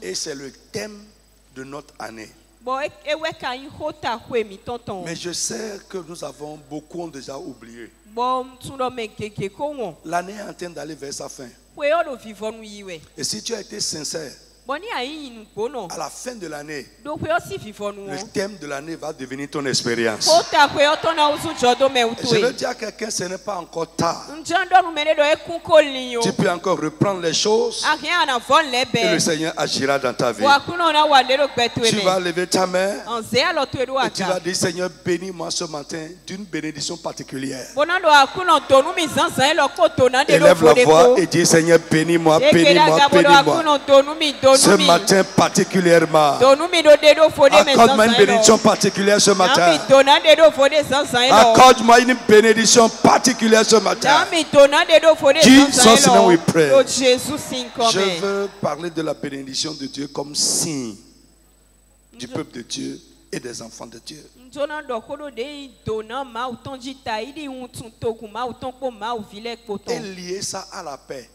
Et c'est le thème de notre année. Mais je sais que nous avons beaucoup ont déjà oublié. L'année est en train d'aller vers sa fin. Et si tu as été sincère, à la fin de l'année, le thème de l'année va devenir ton expérience. Et je veux dire à quelqu'un, ce n'est pas encore tard. Tu peux encore reprendre les choses et le Seigneur agira dans ta vie. Tu vas lever ta main et tu vas dire, Seigneur, bénis-moi ce matin d'une bénédiction particulière. Élève la voix et dis, Seigneur, bénis-moi, bénis-moi, bénis-moi. Ce matin particulièrement, accorde-moi une bénédiction particulière ce matin. Accorde-moi une bénédiction particulière ce matin. Jesus name we pray. Je veux parler de la bénédiction de Dieu comme signe du peuple de Dieu et des enfants de Dieu. Et lier ça à la paix.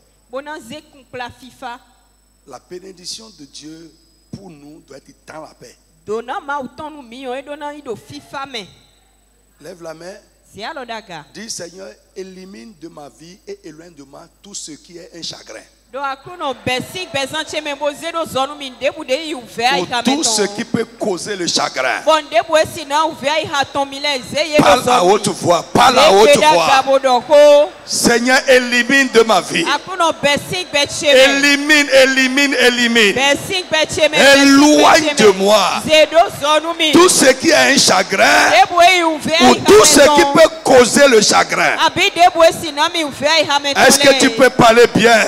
La bénédiction de Dieu pour nous doit être dans la paix. Lève la main. Dis, Seigneur, élimine de ma vie et éloigne de moi tout ce qui est un chagrin. Pour tout ce qui peut causer le chagrin. Parle à haute voix. Parle à haute voix. Seigneur, élimine de ma vie. Élimine, élimine, élimine. Éloigne de moi tout ce qui est un chagrin ou tout ce qui peut causer le chagrin. Est-ce que tu peux parler bien?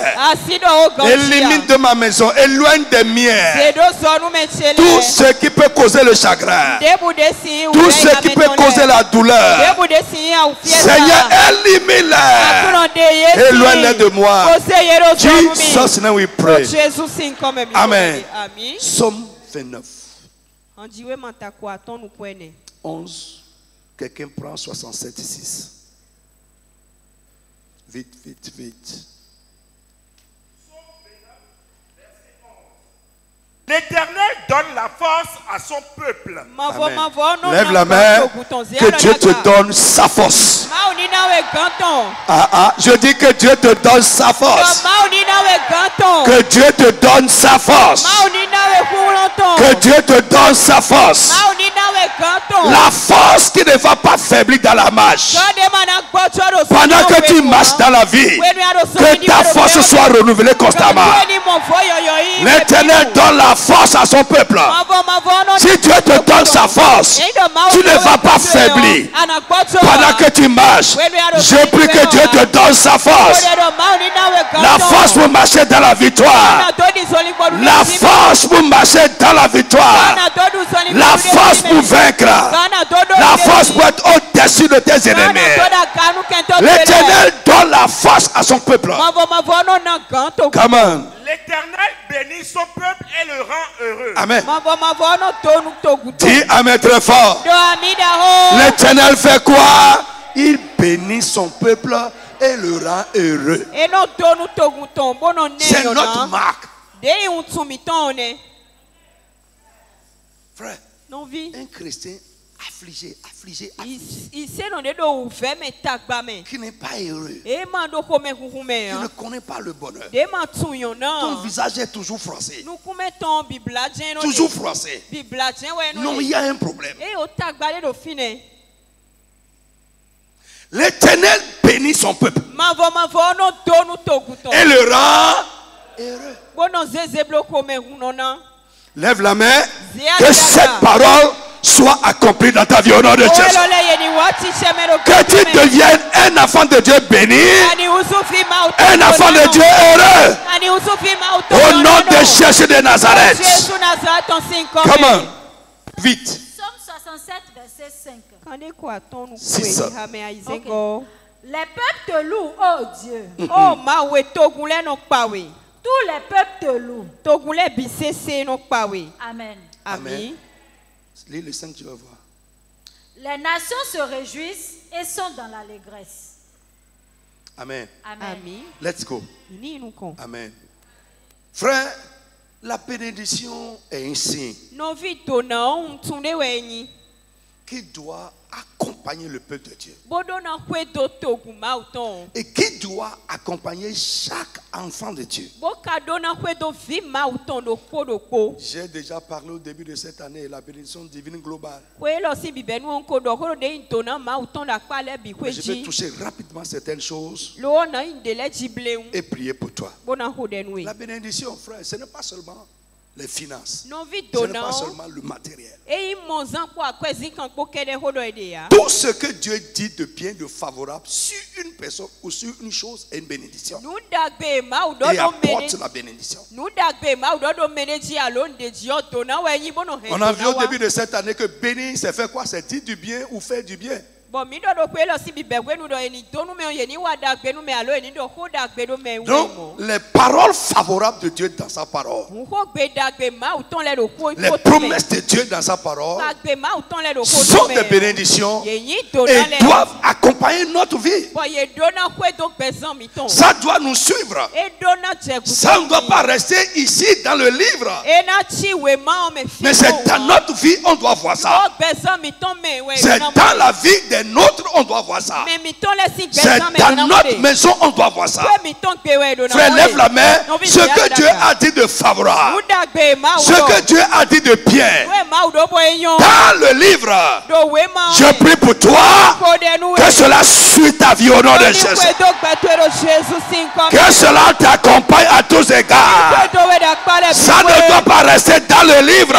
Élimine de ma maison, éloigne des miens tout ce qui peut causer le chagrin, tout ce qui peut causer la douleur. Seigneur, élimine-les, éloigne-les de moi. Jesus name we pray. Amen. Psaume 29. 11. Quelqu'un prend 67 6. Vite, vite, vite. L'Éternel donne la force à son peuple. Amen. Lève la main. Que Dieu te donne sa force. Je dis que Dieu te donne sa force. Que Dieu te donne sa force. Que Dieu te donne sa force. La force qui ne va pas faiblir dans la marche. Pendant que tu marches dans la vie, que ta force soit renouvelée constamment. L'Éternel donne la force à son peuple. Si Dieu te donne sa force, tu ne vas pas faiblir. Pendant que tu marches, je prie que Dieu te donne sa force. La force pour marcher dans la victoire. La force pour marcher dans la victoire. La force pour vaincre. La force pour être au-dessus de tes ennemis. L'Éternel donne la force à son peuple. Come on. L'Éternel bénit son peuple et le rend heureux. Amen. Dis Amen très fort. L'Éternel fait quoi? Il bénit son peuple et le rend heureux. C'est notre marque. Frère, un chrétien affligé, qui n'est pas heureux, qui ne connaît pas le bonheur, ton visage est toujours froissé, toujours froissé. Non, il y a un problème. L'Éternel bénit son peuple et le rend heureux. Lève la main. Que cette parole soit accomplie dans ta vie au nom de Jésus. Que tu deviennes un enfant de Dieu béni, un enfant de Dieu heureux, au nom de Jésus de Nazareth. Comment? Vite. Psaume 67, verset 5. 6. Okay. Les peuples te louent, oh Dieu. Tous les peuples te louent. Amen. Amen. Lis le 5, tu vas voir. Les nations se réjouissent et sont dans l'allégresse. Amen. Amen. Let's go. Amen. Frère, la bénédiction est un signe qui doit accompagner le peuple de Dieu. Et qui doit accompagner chaque enfant de Dieu. J'ai déjà parlé au début de cette année de la bénédiction divine globale. Je vais toucher rapidement certaines choses et prier pour toi. La bénédiction, frère, ce n'est pas seulement les finances, ce n'est pas seulement le matériel. Tout ce que Dieu dit de bien, de favorable sur une personne ou sur une chose est une bénédiction. Et apporte la bénédiction. On a vu au début de cette année que bénir, c'est faire quoi? C'est dire du bien ou faire du bien. Donc, les paroles favorables de Dieu dans sa parole, les promesses de Dieu dans sa parole sont des bénédictions et doivent accompagner notre vie. Ça doit nous suivre. Ça ne doit pas rester ici dans le livre. Mais c'est dans notre vie, on doit voir ça. C'est dans la vie des nôtres, on doit voir ça. C'est dans notre maison, on doit voir ça. Frère, lève la main. Ce que Dieu a dit de favorable, ce que Dieu a dit de bien, dans le livre, je prie pour toi que cela suit ta vie au nom de Jésus. Que cela t'accompagne à tous égards. Ça ne doit pas rester dans le livre,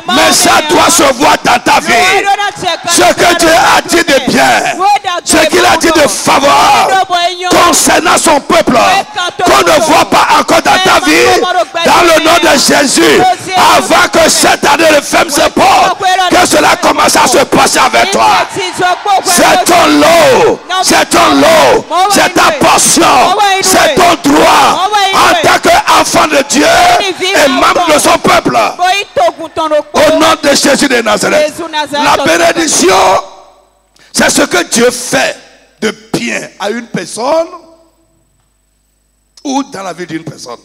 mais ça doit se voir dans ta vie. Ce que Dieu a dit de bien, ce qu'il a dit de favorable concernant son peuple, qu'on ne voit pas encore dans ta vie, dans le nom de Jésus, avant que cette année de femme se porte, que cela commence à se passer avec toi. C'est ton lot, c'est ton lot, c'est ta portion, c'est ton droit en tant qu'enfant de Dieu et membre de son peuple. Au nom de Jésus de Nazareth, la bénédiction, c'est ce que Dieu fait de bien à une personne ou dans la vie d'une personne.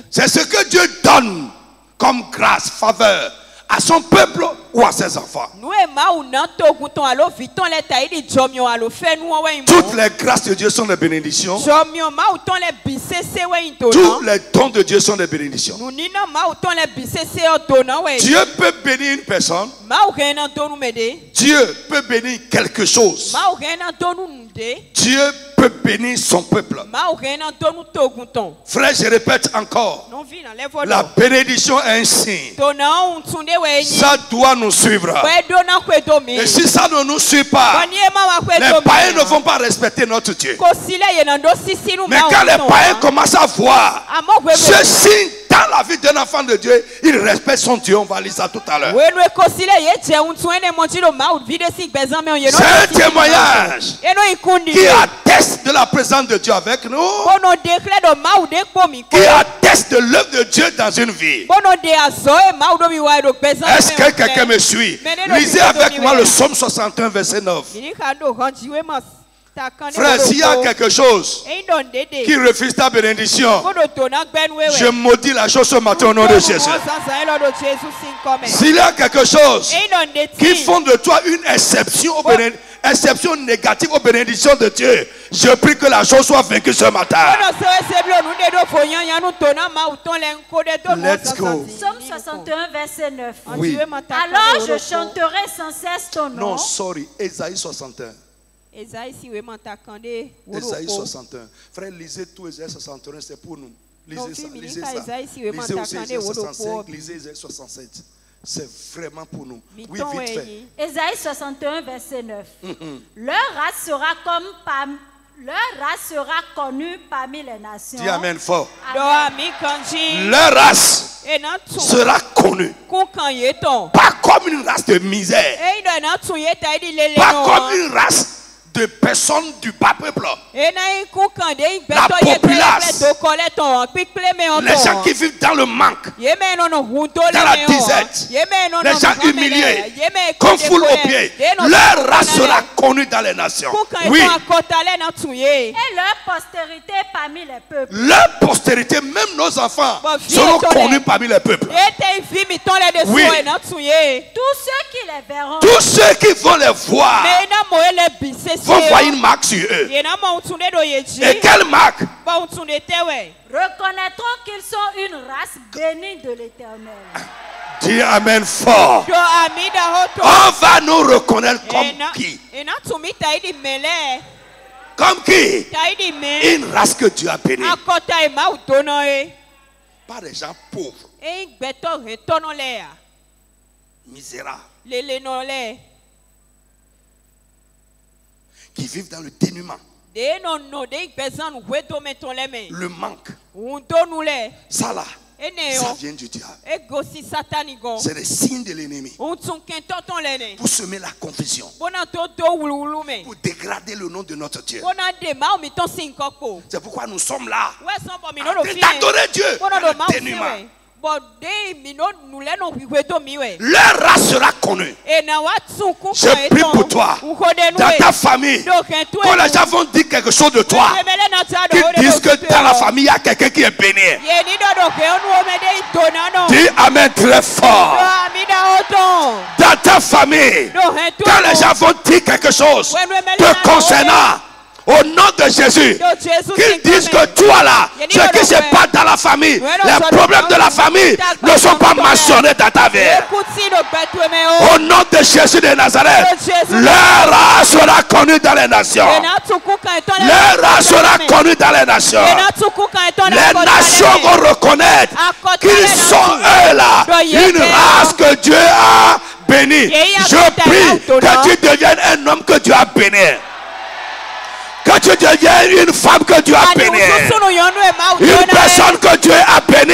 C'est ce que Dieu donne comme grâce, faveur à son peuple ou à ses enfants. Toutes les grâces de Dieu sont des bénédictions. Tous les dons de Dieu sont des bénédictions. Dieu peut bénir une personne. Dieu peut bénir quelque chose. Dieu peut bénir son peuple. Frère, je répète encore. La bénédiction est un signe. Ça doit nous suivre. Et si ça ne nous suit pas, les païens ne vont pas respecter notre Dieu. Mais quand les païens commencent à voir ce signe dans la vie d'un enfant de Dieu, il respecte son Dieu. On va lire ça tout à l'heure. C'est un témoignage qui atteste de la présence de Dieu avec nous, qui atteste de l'œuvre de Dieu dans une vie. Est-ce que quelqu'un me suit? Lisez avec moi le psaume 61 verset 9. Frère, s'il y a quelque chose qui refuse ta bénédiction, je maudis la chose ce matin au nom de Jésus. S'il y a quelque chose qui font de toi une exception négative aux bénédictions de Dieu, je prie que la chose soit vaincue ce matin. Let's go. Psaume 61 verset 9. Oui. Alors je chanterai sans cesse ton nom. Non, sorry, Ésaïe 61. Ésaïe 61. Frère, lisez tout Ésaïe 61, c'est pour nous. Lisez ça, lisez ça. Lisez aussi Ésaïe 65, lisez Ésaïe 67. C'est vraiment pour nous. Oui, vite fait. Ésaïe 61, verset 9. Leur race sera connue parmi les nations. Dis amen fort. Leur race sera connue. Pas comme une race de misère. Pas comme une race de personnes du bas peuple. La populace. Les gens qui vivent dans le manque, dans la disette, les gens humiliés, qu'on foule aux pieds. Leur race sera connue dans les nations. Oui. Et leur postérité parmi les peuples. Leur postérité, même nos enfants, seront connus parmi les peuples. Oui. Tous ceux qui vont les voir vont voir une marque sur eux. Et quelle marque? Reconnaîtront qu'ils sont une race bénie de l'Éternel. Dis amen fort. On va nous reconnaître comme qui? Comme qui? Une race que Dieu a bénie. Pas des gens pauvres, misérables, qui vivent dans le dénuement, le manque. Ça là, ça vient du diable. C'est des signes de l'ennemi pour semer la confusion, pour dégrader le nom de notre Dieu. C'est pourquoi nous sommes là d'adorer Dieu dans le dénuement. Leur race sera connue. Je prie pour toi, dans ta famille, quand les gens vont dire quelque chose de toi, qu'ils disent que dans la famille il y a quelqu'un qui est béni. Dis amen très fort. Dans ta famille, quand les gens vont dire quelque chose te concernant, au nom de Jésus, qu'ils disent que toi là, ce qui se passe dans la famille, les problèmes de la famille ne sont pas mentionnés dans ta vie. Au nom de Jésus de Nazareth, leur race sera connue dans les nations. Leur race sera connue dans les nations. Les nations vont reconnaître qu'ils sont eux là, une race que Dieu a bénie. Je prie que tu deviennes un homme que Dieu a béni. Que tu deviennes une femme que Dieu a bénie. Une personne que Dieu a bénie.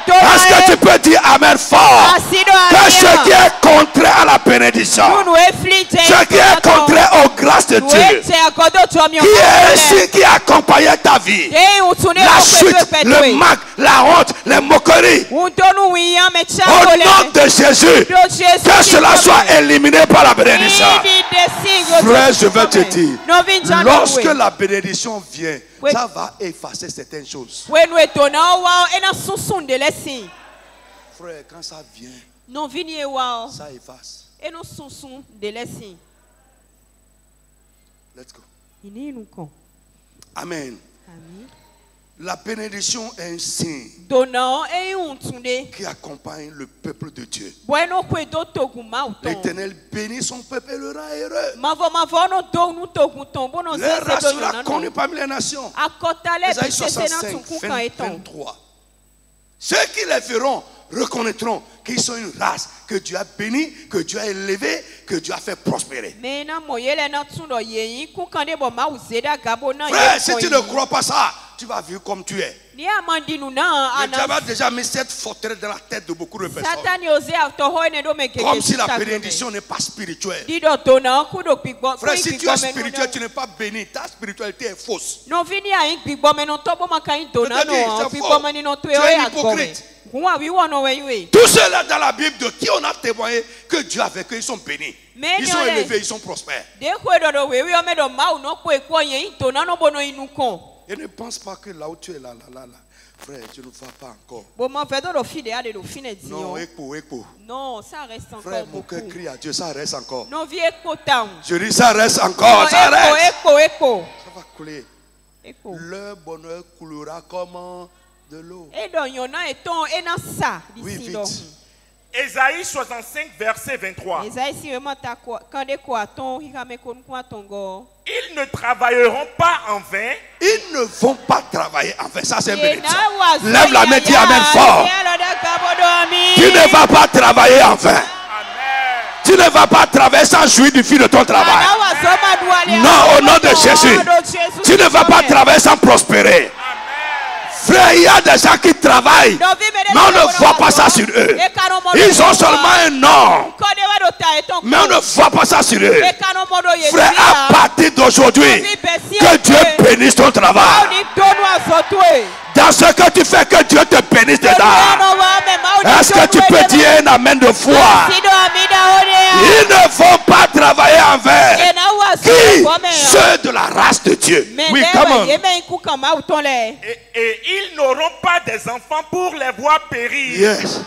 Parce que tu peux dire amen fort. Que ce qui est contraire à la bénédiction, ce qui est contraire aux grâces de Dieu, qui est ici, qui accompagne ta vie, la chute, le manque, la honte, les moqueries, au nom de Jésus, que cela soit éliminé par la bénédiction. Frère, je vais te dire, lorsque la bénédiction vient, ça va effacer certaines choses. Frère, quand ça vient, ça efface. Let's go. Amen. La bénédiction est un signe qui accompagne le peuple de Dieu. L'Éternel bénit son peuple et le rend heureux. Leur race sera connue parmi les nations. Ésaïe 65, 23. Ceux qui les verront reconnaîtront qu'ils sont une race que Dieu a bénie, que Dieu a élevée, que Dieu a fait prospérer. Frère, si tu ne crois pas ça, tu vas vivre comme tu es. Le diable a déjà mis cette forteresse dans la tête de beaucoup de personnes. Comme si la bénédiction n'est pas spirituelle. Frère, si tu es spirituel, tu n'es pas béni. Ta spiritualité est fausse. Tu es hypocrite. Tous ceux-là dans la Bible de qui on a témoigné que Dieu a fait, qu'ils sont bénis. Ils sont élevés, ils sont prospères. Et ne pense pas que là où tu es là, frère, tu ne vas pas encore. Non, écho. Non, ça reste encore. Frère, mon cœur crie à Dieu, ça reste encore. Non, je dis, ça reste encore, ça reste. Ça va couler. Le bonheur coulera comme de l'eau. Oui, vite. Ésaïe 65, verset 23. Ils ne travailleront pas en vain. Ils ne vont pas travailler en vain. Ça, c'est une bénédiction. Lève la main, dis amen fort. Tu ne vas pas travailler en vain. Tu ne vas pas travailler sans jouir du fruit de ton travail. Non, au nom de Jésus. Tu ne vas pas travailler sans prospérer. Frère, Mais il y a des gens qui travaillent, mais on ne voit pas ça sur eux. Ils ont seulement un nom, mais on ne voit pas ça sur eux. Frère, à partir d'aujourd'hui, que Dieu bénisse ton travail. Dans ce que tu fais, que Dieu te bénisse dedans. Est-ce que tu peux dire un amen de foi? Ils ne vont pas travailler envers qui? Ceux de la race de Dieu. Oui, comment? Et ils n'auront pas des enfants pour les voir périr. Yes.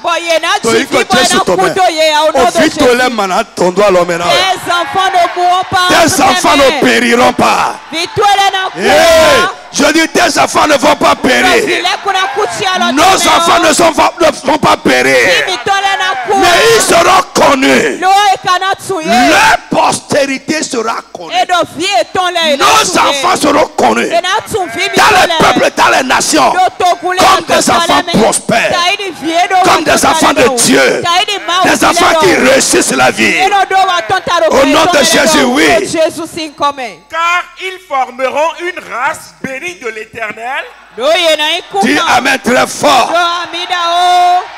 Tes enfants ne périront pas. Je dis tes enfants ne vont pas périr. Nos enfants ne vont pas périr. Mais ils seront connus. Leur postérité sera connue. Nos enfants seront connus. Dans les peuples, dans les nations. Comme des enfants prospères. Comme des enfants de Dieu. Des enfants qui réussissent la vie. Au nom de Jésus, oui. Car ils formeront une race bénie de l'Éternel. Dis amen très fort.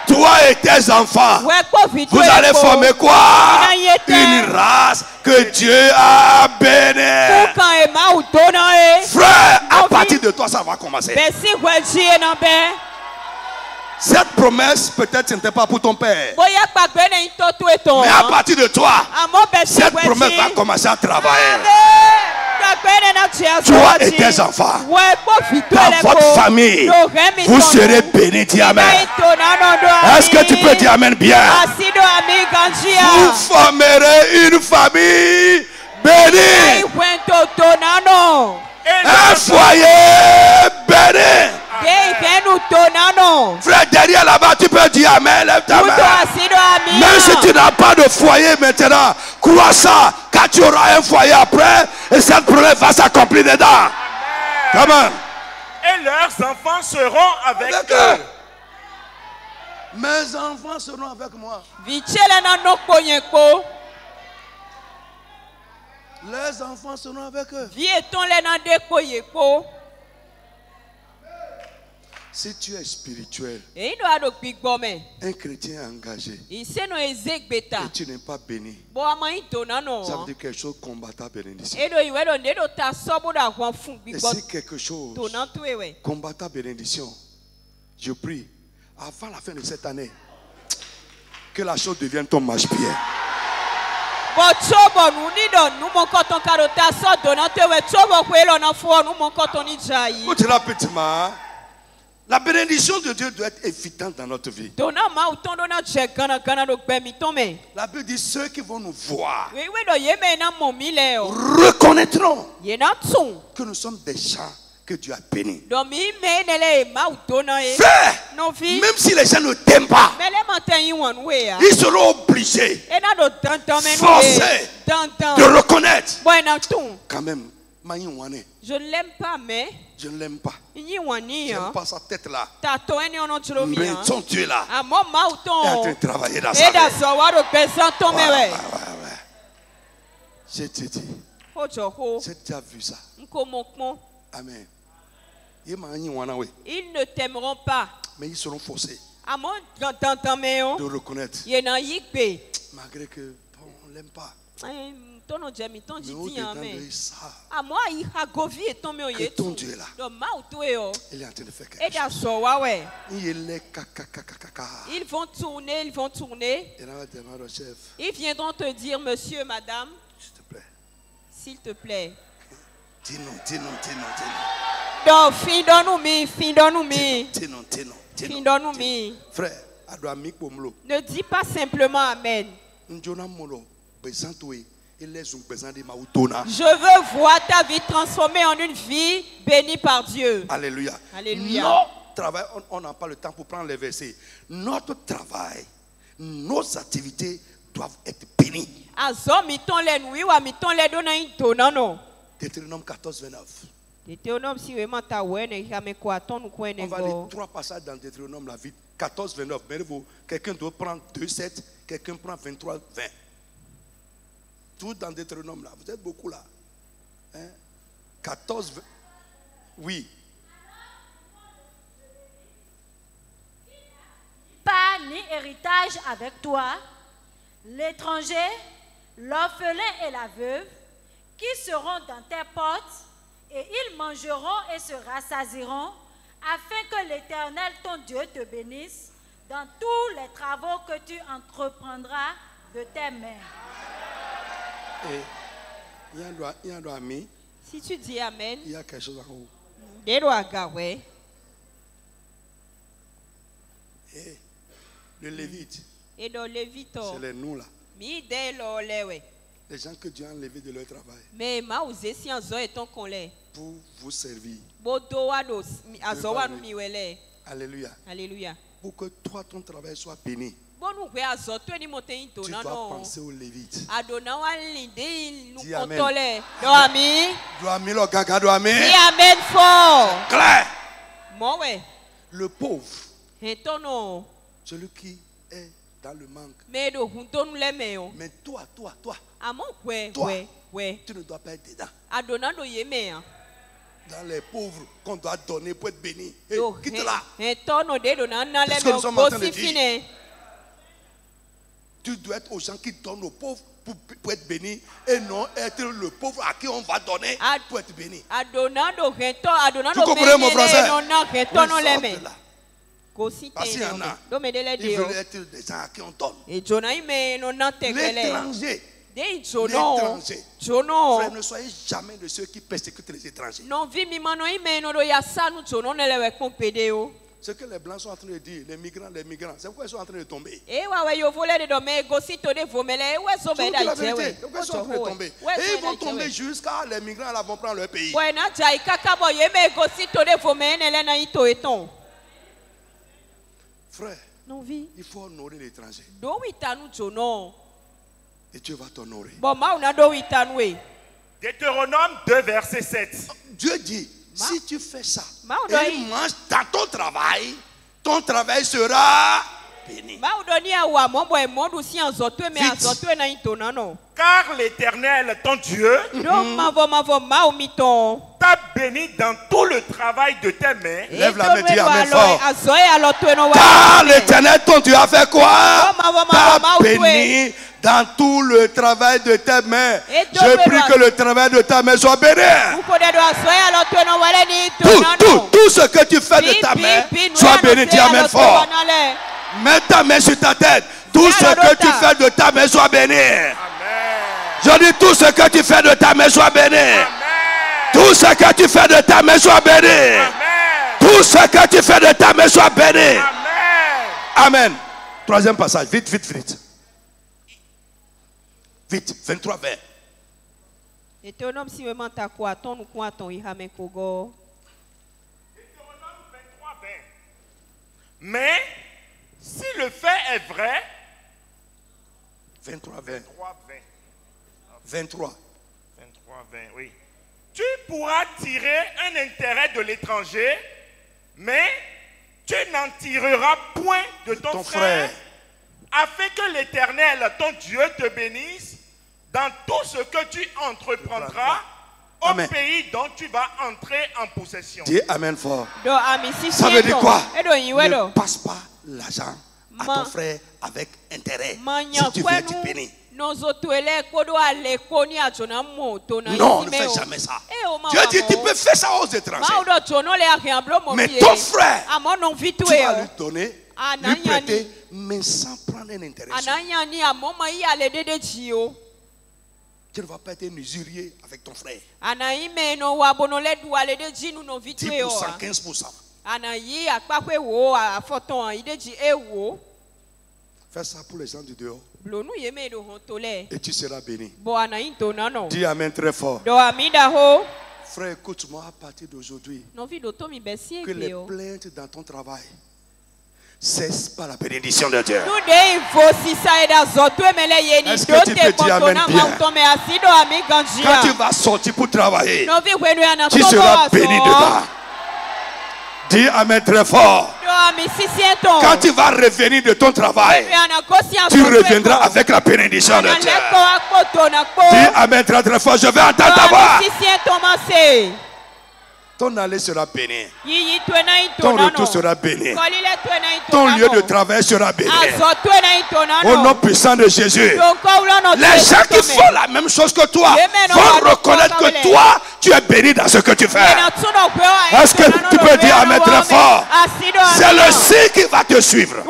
Toi et tes enfants, vous allez former quoi? Une race que Dieu a bénie. Frère, à partir de toi, ça va commencer. Cette promesse, peut-être, ce n'était pas pour ton père. Mais à partir de toi, cette promesse va commencer à travailler. Toi et tes enfants, dans votre famille, vous serez bénis. Dis amen. Est-ce que tu peux dire amen bien? Vous formerez une famille bénie. Un foyer béni. Frère, derrière là-bas, tu peux dire amen. Lève ta main. Même si tu n'as pas de foyer maintenant, crois ça, quand tu auras un foyer après, et cette promesse va s'accomplir dedans. Comment? Et leurs enfants seront avec eux. Mes enfants seront avec moi. Les enfants seront avec eux. Si tu es spirituel, un chrétien engagé, et tu n'es pas béni, ça veut dire quelque chose combat ta bénédiction. Et si quelque chose combat ta bénédiction, je prie, avant la fin de cette année, que la chose devienne ton marche-pied. Écoute rapidement. La bénédiction de Dieu doit être évidente dans notre vie. La Bible dit ceux qui vont nous voir reconnaîtront que nous sommes des gens que Dieu a bénis. Frère, même si les gens ne t'aiment pas, ils seront obligés, forcés de reconnaître. Quand même, je ne l'aime pas, mais je ne l'aime pas. J'aime pas sa tête là. Mais son Dieu là est en train de travailler dans sa vie. Ouais. Je te dis, j'ai déjà vu ça. Amen. Ils ne t'aimeront pas. Mais ils seront forcés de de reconnaître. Malgré que on ne l'aime pas. Mais au-dedans de ça, que ton Dieu est là. Il est en train de faire quelque chose. Ils vont tourner. Ils viendront te dire, monsieur, madame, s'il te plaît. Dis-nous. Donc, fin-donne-nous. Frère, ne dis pas simplement amen. Je veux voir ta vie transformée en une vie bénie par Dieu. Alléluia. Notre travail, on n'a pas le temps pour prendre les versets. Notre travail, nos activités doivent être bénies. Deutéronome 14, 29. On va lire 3 passages dans Deutéronome, la vie 14, 29. Mais quelqu'un doit prendre 2, 7, quelqu'un prend 23, 20. Tout dans Deutéronome là. Vous êtes beaucoup là. 14, oui. ni héritage avec toi, l'étranger, l'orphelin et la veuve, qui seront dans tes portes, et ils mangeront et se rassasieront, afin que l'Éternel, ton Dieu, te bénisse dans tous les travaux que tu entreprendras de tes mains. Si tu dis Amen, il y a quelque chose en haut. Le Lévite, c'est les nous là. Les gens que Dieu a enlevés de leur travail pour vous servir. Alléluia. Alléluia. Pour que toi, ton travail soit béni, tu dois penser aux Lévites. Dis Amen. Amen fort. Claire. Moi, le pauvre, celui qui est dans le manque. Mais toi, tu ne dois pas être dedans. Dans les pauvres qu'on doit donner pour être béni. Hey, quitte là. C'est ce que nous sommes en train de dire. Tu dois être aux gens qui donnent aux pauvres pour être béni et non être le pauvre à qui on va donner pour être béni. Tu comprenez mon français? Parce qu'il y en a, ils veulent être des gens à qui on donne. L'étranger. Frère, ne soyez jamais de ceux qui persécutent les étrangers. Ce que les blancs sont en train de dire, les migrants, c'est pourquoi ils sont en train de tomber. C'est la vérité. Pourquoi ils sont en train de tomber? Et ils vont tomber jusqu'à les migrants là vont prendre leur pays. Frère, il faut honorer l'étranger. Et Dieu va t'honorer. Deutéronome 2, verset 7. Dieu dit, si tu fais ça, et il mange dans ton travail sera béni. Car l'Éternel, ton Dieu, t'a béni dans tout le travail de tes mains. Lève la main, dis Amen fort. Car l'Éternel, ton Dieu, a fait quoi? T'a béni dans tout le travail de tes mains. Je prie que le travail de ta main soit béni. Tout ce que tu fais de ta main soit béni. Dis Amen fort. Mets ta main sur ta tête. Tout ce que tu fais de ta main soit béni. Je dis tout ce que tu fais de ta main soit béni. Tout ce que tu fais de ta main soit béni. Tout ce que tu fais de ta main soit béni. Amen. Troisième passage. Vite. Vite, 23 vers. Deutéronome 23, vers. Mais si le fait est vrai, 23 vers. 23, oui. Tu pourras tirer un intérêt de l'étranger, mais tu n'en tireras point de ton frère, afin que l'Éternel, ton Dieu, te bénisse dans tout ce que tu entreprendras au pays dont tu vas entrer en possession. Dis Amen fort. Ça veut dire quoi? Ne passe pas l'argent à ton frère avec intérêt. Si tu veux être béni. Non, ne fais jamais ça. Dieu dit tu peux faire ça aux étrangers. Mais ton frère, tu vas lui donner, lui prêter, mais sans prendre un intérêt. Tu ne vas pas être un usurier avec ton frère. 10%, 15%. Fais ça pour les gens du dehors. Et tu seras béni. Dis Amen très fort. Frère, écoute-moi à partir d'aujourd'hui. Que les plaintes dans ton travail cessent par la bénédiction de Dieu. Est-ce que tu peux dire Amen bien? Quand tu vas sortir pour travailler, tu seras béni dedans. Dis Amen très fort. Quand tu vas revenir de ton travail, tu reviendras avec la bénédiction de Dieu. Dis Amen très très fort. Je vais entendre ta voix. Ton aller sera béni. Ton retour sera béni. Ton lieu de travail sera béni. Au nom puissant de Jésus. Les gens qui font la même chose que toi vont reconnaître que toi, tu es béni dans ce que tu fais. Est-ce que tu peux dire Amen très fort? C'est le signe qui va te suivre.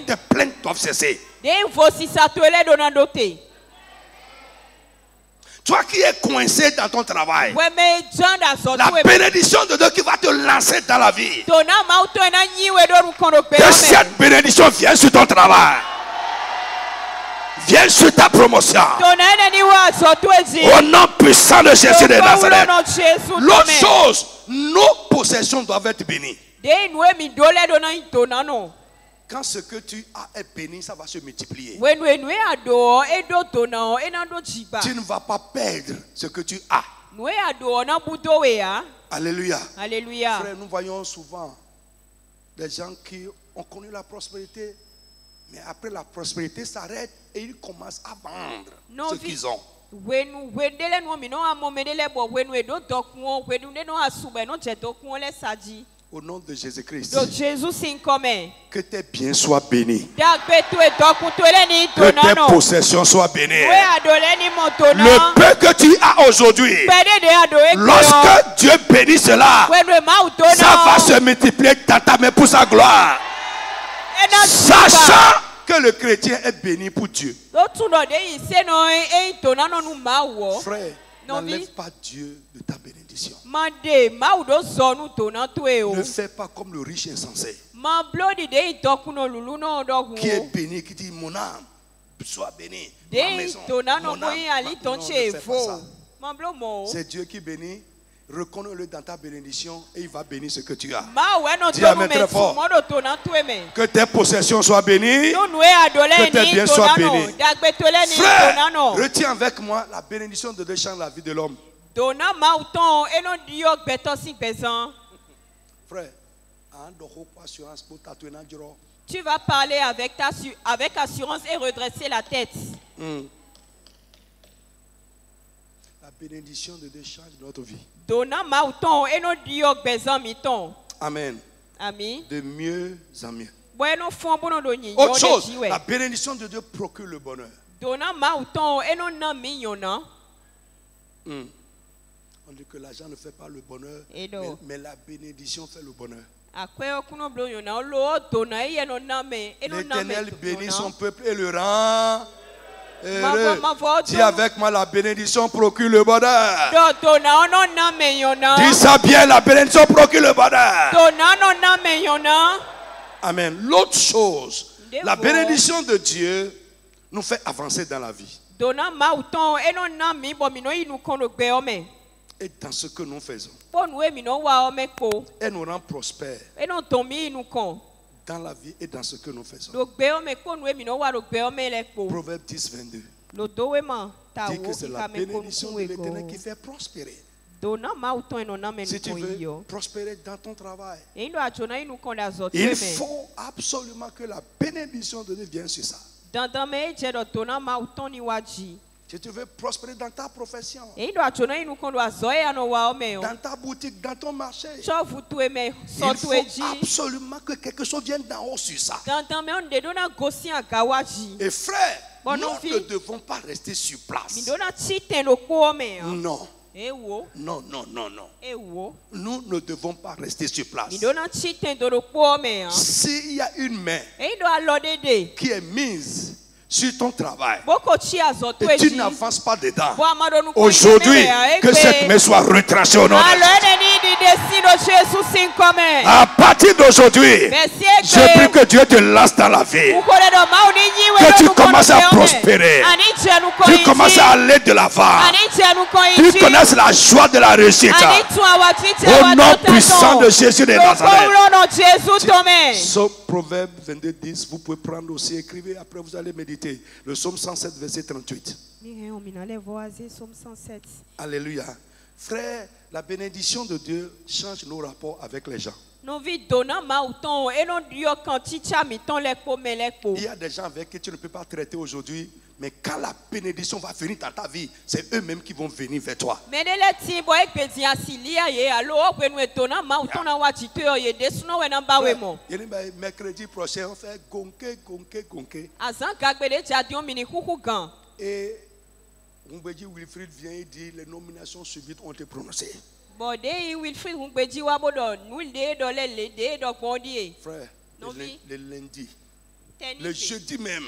Tes plaintes doivent cesser. Toi qui es coincé dans ton travail, la bénédiction de Dieu qui va te lancer dans la vie, que cette bénédiction vienne sur ton travail, vienne sur ta promotion, au nom puissant de Jésus de Nazareth. L'autre chose, nos possessions doivent être bénies. Quand ce que tu as est béni, ça va se multiplier. Tu ne vas pas perdre ce que tu as. Alléluia. Alléluia. Frère, nous voyons souvent des gens qui ont connu la prospérité, mais après la prospérité s'arrête et ils commencent à vendre ce qu'ils ont. Au nom de Jésus-Christ, que tes biens soient bénis, que tes possessions soient bénies. Le peu que tu as aujourd'hui, lorsque Dieu bénit cela, ça va se multiplier dans ta main pour sa gloire. Sachant que le chrétien est béni pour Dieu. Frère, n'enlève pas Dieu de ta bénédiction. Ne fais pas comme le riche insensé qui est béni, qui dit mon âme soit bénie, ma maison, mon âme. Non, ne fais pas ça. C'est Dieu qui bénit. Reconnais-le dans ta bénédiction et il va bénir ce que tu as. Dis Amen très fort. Que tes possessions soient bénies, que tes biens soient bénis. Frère, retiens avec moi la bénédiction de Dieu change la vie de l'homme. Frère, tu vas parler avec assurance et redresser la tête. La bénédiction de Dieu change notre vie. Amen. De mieux en mieux. Autre chose, la bénédiction de Dieu procure le bonheur. On dit que l'argent ne fait pas le bonheur, mais la bénédiction fait le bonheur. L'Éternel bénit son peuple et le rend heureux. Dis avec moi, la bénédiction procure le bonheur. Dis ça bien, la bénédiction procure le bonheur. Amen. L'autre chose, la bénédiction de Dieu nous fait avancer dans la vie. Et dans ce que nous faisons. Elle nous rend prospères dans la vie et dans ce que nous faisons. Proverbe 10, 22 dit que c'est la bénédiction de l'Éternel qui fait prospérer. Si tu veux prospérer dans ton travail, il faut absolument que la bénédiction de Dieu vienne sur ça. Si tu veux prospérer dans ta profession, dans ta boutique, dans ton marché, il faut absolument que quelque chose vienne d'en haut sur ça. Et frère, nous ne devons pas rester sur place. Non. Non, non, non, non. Nous ne devons pas rester sur place. S'il y a une main qui est mise sur ton travail et tu n'avances pas dedans, aujourd'hui, que cette main soit retranchée au nom de Jésus. À partir d'aujourd'hui, je prie que Dieu te lance dans la vie, que tu commences à prospérer, tu commences à aller de l'avant, tu connaisses la joie de la réussite au nom puissant de Jésus de Nazareth. Proverbe 22, 10, vous pouvez prendre aussi, écrivez, après vous allez méditer. Le psaume 107, verset 38. Alléluia. Frère, la bénédiction de Dieu change nos rapports avec les gens. Il y a des gens avec qui tu ne peux pas traiter aujourd'hui, Mais quand la bénédiction va venir dans ta vie, c'est eux-mêmes qui vont venir vers toi. Mercredi prochain, on fait gonke. Et Wilfried vient et dit les nominations subites ont été prononcées. Frère, le lundi, le jeudi même,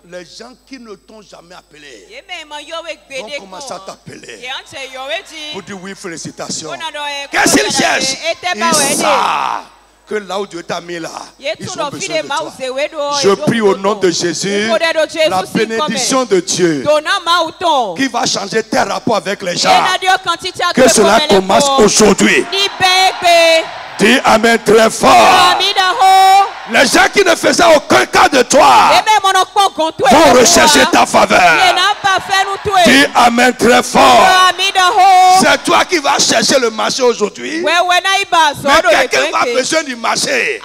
les gens qui ne t'ont jamais appelé vont commencer à t'appeler pour dire oui, félicitations. Qu'est-ce qu'ils cherchent? Ils savent que là où Dieu t'a mis là, ils ont besoin de toi. Je prie au nom de Jésus, la bénédiction de Dieu qui va changer tes rapports avec les gens, que cela commence aujourd'hui. Dis Amen très fort. Les gens qui ne faisaient aucun cas de toi vont rechercher ta faveur. Dis Amen très fort. C'est toi qui vas chercher le marché aujourd'hui. Mais quelqu'un va besoin du marché. Et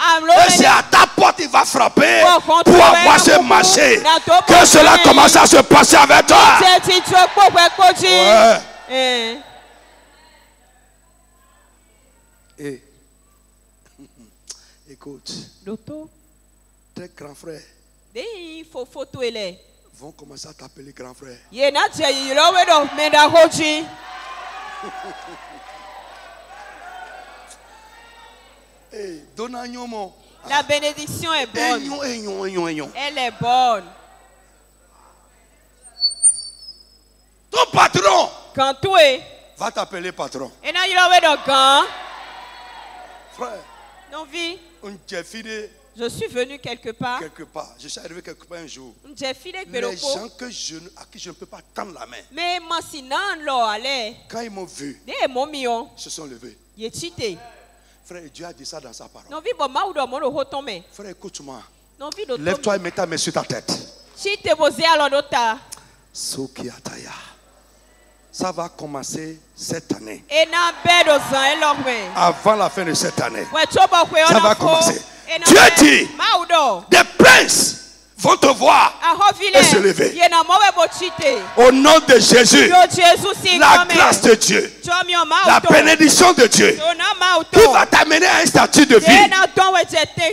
c'est à ta porte qu'il va frapper pour avoir ce marché. Que cela commence à se passer avec toi. Ouais. Et écoute, tes grands frères vont commencer à t'appeler grand frère. La bénédiction est bonne. Elle est bonne. Ton patron quand tu es va t'appeler patron. Frère, je suis venu quelque part. Je suis arrivé quelque part un jour. Les gens à qui je ne peux pas tendre la main, quand ils m'ont vu, ils se sont levés. Frère, Dieu a dit ça dans sa parole. Frère, écoute-moi. Lève-toi et mets ta main sur ta tête. Ça va commencer cette année. Avant la fin de cette année, ça va commencer. Dieu dit, des princes vont te voir et se lever. Au nom de Jésus, la grâce de Dieu, la bénédiction de Dieu, qui va t'amener à un statut de vie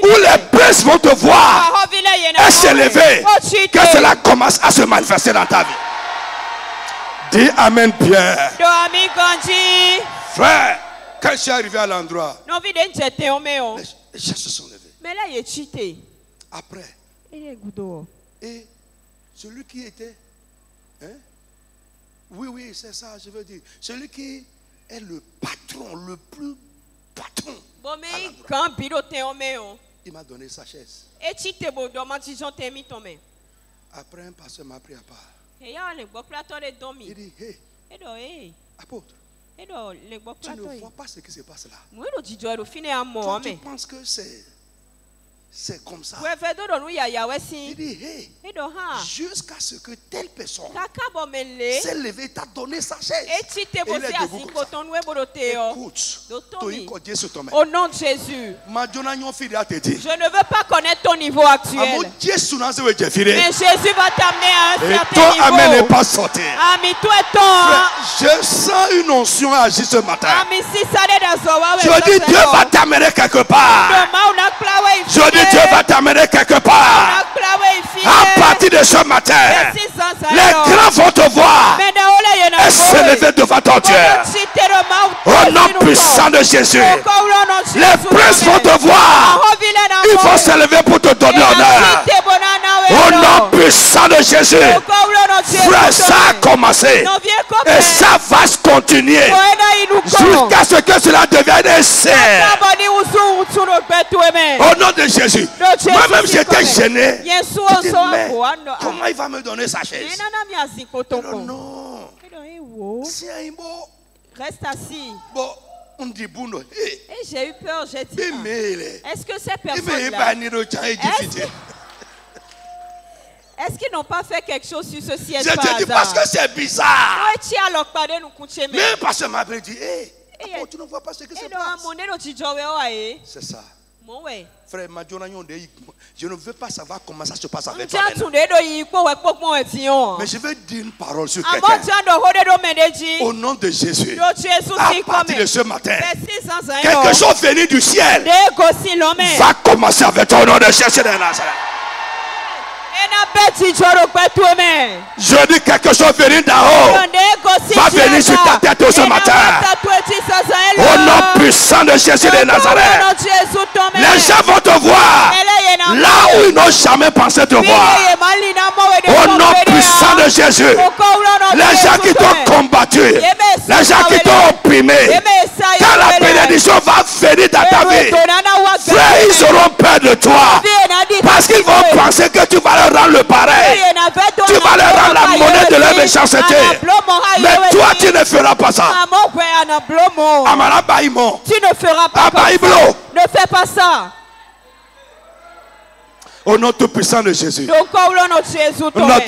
où les princes vont te voir et se lever. Que cela commence à se manifester dans ta vie. Dis Amen, Pierre. Frère, quand je suis arrivé à l'endroit, les gens se sont levés. Après, et celui qui était, oui, c'est ça, je veux dire, celui qui est le patron, le plus patron, il m'a donné sa chaise. Après, un pasteur m'a pris à part. Il dit, hey, apôtre, tu ne vois pas ce qui se passe là. Toi, tu penses que c'est comme ça. Il dit, hey, jusqu'à ce que telle personne s'est levée, t'a donné sa chaise. Et il est debout comme ça. Écoute, au nom de Jésus, je ne veux pas connaître ton niveau actuel. Mais Jésus va t'amener à un certain niveau. Je sens une onction agir ce matin. Je dis, Dieu va t'amener quelque part. Je dis, Dieu va t'amener quelque part. À partir de ce matin, les grands vont te voir et se lever devant ton Dieu. Au nom puissant de Jésus, les princes vont te voir. Ils vont se lever pour te donner honneur. Au nom puissant de Jésus, frère, ça a commencé et ça va se continuer jusqu'à ce que cela devienne un cerf. Au nom de Jésus. Moi-même j'étais gêné. Je dis, mais comment il va me donner sa chaise? Non. Reste assis. Bon, on dit Bouno. Et j'ai eu peur, j'ai dit, est-ce que ces personnes-là, est-ce qu'ils n'ont pas fait quelque chose sur ce siège par hasard? Je te dis parce que c'est bizarre. Mais parce que ma mère dit, tu ne vois pas ce que c'est passe. C'est ça. Frère, je ne veux pas savoir comment ça se passe avec toi. Mais je vais dire une parole sur quelqu'un. Au nom de Jésus, à partir de ce matin, quelque chose venu du ciel va commencer avec toi au nom de Jésus de Nazareth. Je dis quelque chose venu d'en haut va venir sur ta tête ce matin. Au nom puissant de Jésus de Nazareth. Les gens vont te voir là où ils n'ont jamais pensé te voir. Au nom puissant de Jésus. Les gens qui t'ont combattu, les gens qui t'ont opprimé, quand la bénédiction va venir dans ta vie, frère, ils auront peur de toi. Parce qu'ils vont penser que tu vas leur rendre le pareil. Tu vas leur rendre la monnaie de leur méchanceté. Mais toi, tu ne feras pas ça. Tu ne feras pas ça. Ne fais pas ça. Au nom tout puissant de Jésus. Au nom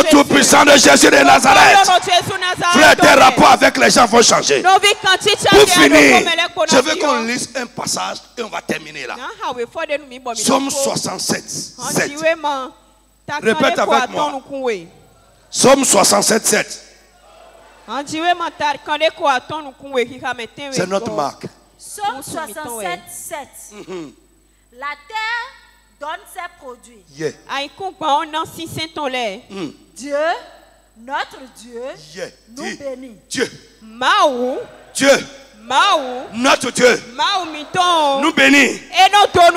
tout puissant de Jésus de Nazareth. Frère, tes rapports avec les gens vont changer. Pour finir, je veux qu'on lise un passage et on va terminer là. Psaume 67, 7. Répète avec moi. Psaume 67, 7. C'est notre marque. Psaume 67, 7. La terre donne ses produits. Yeah. Dieu, notre Dieu, nous bénit. Dieu. Dieu. Notre Dieu nous bénit.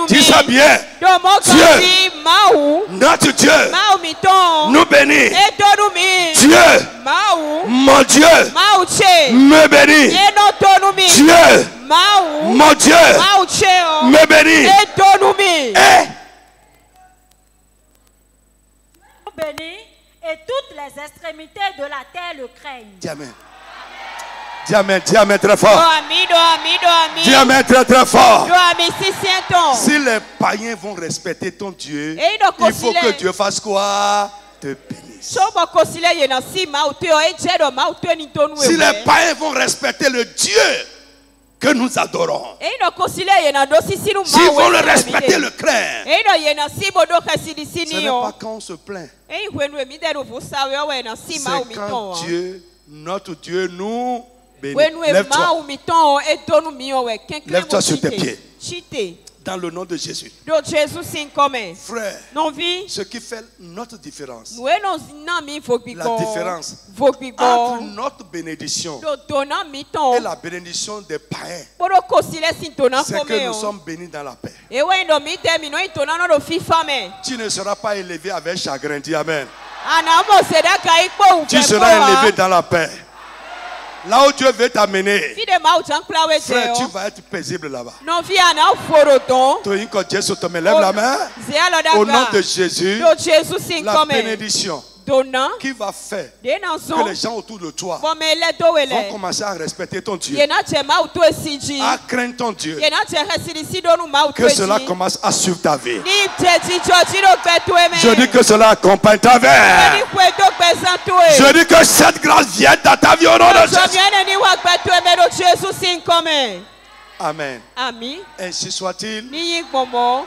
Dis ça bien. Dieu, notre Dieu nous bénit. Dieu, mon Dieu me bénit. Dieu, mon Dieu me bénit. Nous bénit et toutes les extrémités de la terre le craignent. Amen. Dis amen, dis amen très fort. Dis amen très très fort. Si les païens vont respecter ton Dieu, il faut que Dieu fasse quoi? Te bénisse. Si les païens vont respecter le Dieu que nous adorons, s'ils vont le respecter, le craindre, ce n'est pas quand on se plaint. C'est quand Dieu, notre Dieu, nous bénit. Lève-toi sur tes pieds. Dans le nom de Jésus. Frère, ce qui fait notre différence, la différence entre notre bénédiction et la bénédiction des païens, c'est que nous sommes bénis dans la paix. Tu ne seras pas élevé avec chagrin. Dis amen. Tu seras élevé dans la paix. Là où Dieu veut t'amener, frère, tu vas être paisible là-bas. Lève la main. Au nom de Jésus, la bénédiction qui va faire que les gens autour de toi vont commencer à respecter ton Dieu, à craindre ton Dieu, que cela commence à suivre ta vie. Je dis que cela accompagne ta vie. Je dis que cette grâce vienne dans ta vie au nom de Jésus. Amen. Ainsi soit-il.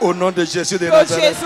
Au nom de Jésus de Nazareth.